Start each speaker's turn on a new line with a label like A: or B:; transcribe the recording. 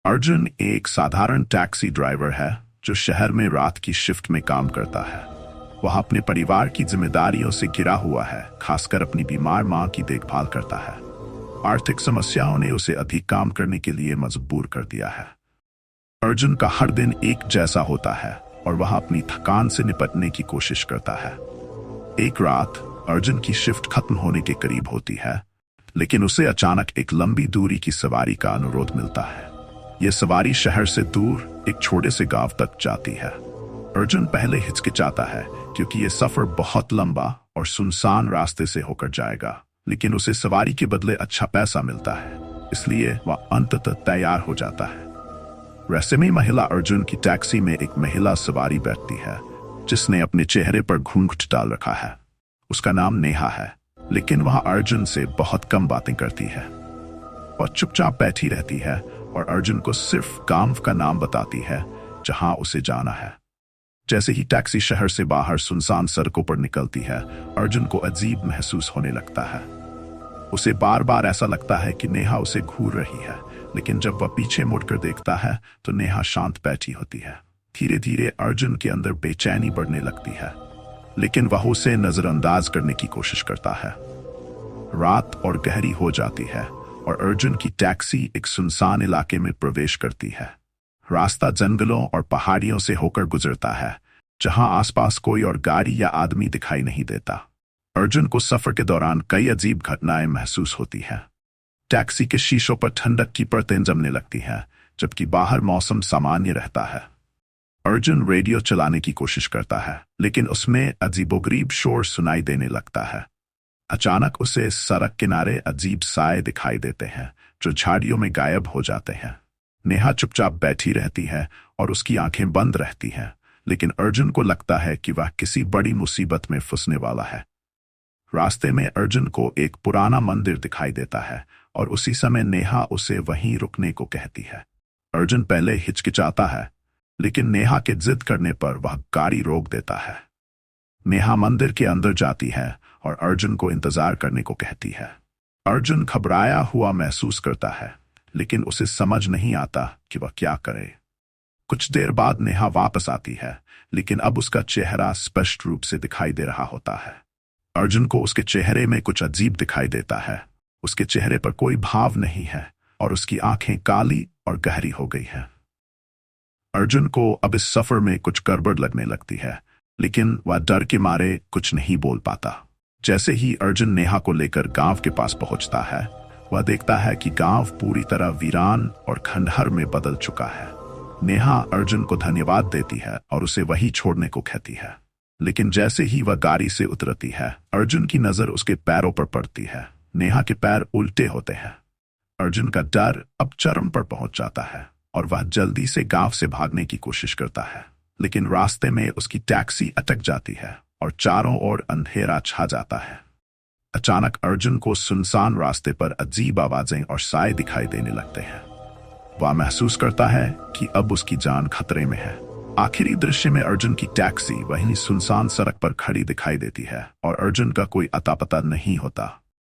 A: अर्जुन एक साधारण taxi driver है जो शहर में रात की शिफ्ट में काम करता है। वह अपने परिवार की जिम्मेदारियों से घिरा हुआ है, खासकर अपनी बीमार मां की देखभाल करता है। आर्थिक समस्याओं ने उसे अधिक काम करने के लिए मजबूर कर दिया है। अर्जुन का हर दिन एक जैसा होता है और वह अपनी थकान से निपटने की कोशिश करता है। एक रात अर्जुन की शिफ्ट खत्म होने के करीब होती है, लेकिन उसे अचानक एक लंबी दूरी की सवारी का अनुरोध मिलता है। यह सवारी शहर से दूर एक छोटे से गांव तक जाती है। अर्जुन पहले हिचकिचाता है क्योंकि यह सफर बहुत लंबा और सुनसान रास्ते से होकर जाएगा, लेकिन उसे सवारी के बदले अच्छा पैसा मिलता है, इसलिए वह अंततः तैयार हो जाता है। रहस्यमयी महिला अर्जुन की टैक्सी में एक महिला सवारी बैठती है जिसने अपने चेहरे पर घूंघट डाल रखा है। उसका नाम नेहा है, लेकिन वह अर्जुन से बहुत कम बातें करती है और चुपचाप बैठी रहती है और अर्जुन को सिर्फ गांव का नाम बताती है जहां उसे जाना है। जैसे ही टैक्सी शहर से बाहर सुनसान सड़कों पर निकलती है, अर्जुन को अजीब महसूस होने लगता है। उसे बार बार ऐसा लगता है कि नेहा उसे घूर रही है, लेकिन जब वह पीछे मुड़कर देखता है तो नेहा शांत बैठी होती है। धीरे धीरे अर्जुन के अंदर बेचैनी बढ़ने लगती है, लेकिन वह उसे नजरअंदाज करने की कोशिश करता है। रात और गहरी हो जाती है और अर्जुन की टैक्सी एक सुनसान इलाके में प्रवेश करती है। रास्ता जंगलों और पहाड़ियों से होकर गुजरता है, जहां आसपास कोई और गाड़ी या आदमी दिखाई नहीं देता। अर्जुन को सफर के दौरान कई अजीब घटनाएं महसूस होती हैं। टैक्सी के शीशों पर ठंडक की परतें जमने लगती हैं, जबकि बाहर मौसम सामान्य रहता है। अर्जुन रेडियो चलाने की कोशिश करता है, लेकिन उसमें अजीबोगरीब शोर सुनाई देने लगता है। अचानक उसे सड़क किनारे अजीब साए दिखाई देते हैं जो झाड़ियों में गायब हो जाते हैं। नेहा चुपचाप बैठी रहती है और उसकी आंखें बंद रहती हैं, लेकिन अर्जुन को लगता है कि वह किसी बड़ी मुसीबत में फंसने वाला है। रास्ते में अर्जुन को एक पुराना मंदिर दिखाई देता है और उसी समय नेहा उसे वहीं रुकने को कहती है। अर्जुन पहले हिचकिचाता है, लेकिन नेहा के जिद करने पर वह गाड़ी रोक देता है। नेहा मंदिर के अंदर जाती है और अर्जुन को इंतजार करने को कहती है। अर्जुन घबराया हुआ महसूस करता है, लेकिन उसे समझ नहीं आता कि वह क्या करे। कुछ देर बाद नेहा वापस आती है, लेकिन अब उसका चेहरा स्पष्ट रूप से दिखाई दे रहा होता है। अर्जुन को उसके चेहरे में कुछ अजीब दिखाई देता है। उसके चेहरे पर कोई भाव नहीं है और उसकी आंखें काली और गहरी हो गई हैं। अर्जुन को अब इस सफर में कुछ गड़बड़ लगने लगती है, लेकिन वह डर के मारे कुछ नहीं बोल पाता। जैसे ही अर्जुन नेहा को लेकर गांव के पास पहुंचता है, वह देखता है कि गांव पूरी तरह वीरान और खंडहर में बदल चुका है। नेहा अर्जुन को धन्यवाद देती है और उसे वहीं छोड़ने को कहती है, लेकिन जैसे ही वह गाड़ी से उतरती है, अर्जुन की नजर उसके पैरों पर पड़ती है। नेहा के पैर उल्टे होते हैं। अर्जुन का डर अब चरम पर पहुंच जाता है और वह जल्दी से गांव से भागने की कोशिश करता है, लेकिन रास्ते में उसकी टैक्सी अटक जाती है और चारों ओर अंधेरा छा जाता है। अचानक अर्जुन को सुनसान रास्ते पर अजीब आवाजें और साए दिखाई देने लगते हैं। वह महसूस करता है कि अब उसकी जान खतरे में है। आखिरी दृश्य में अर्जुन की टैक्सी वहीं सुनसान सड़क पर खड़ी दिखाई देती है और अर्जुन का कोई अता पता नहीं होता।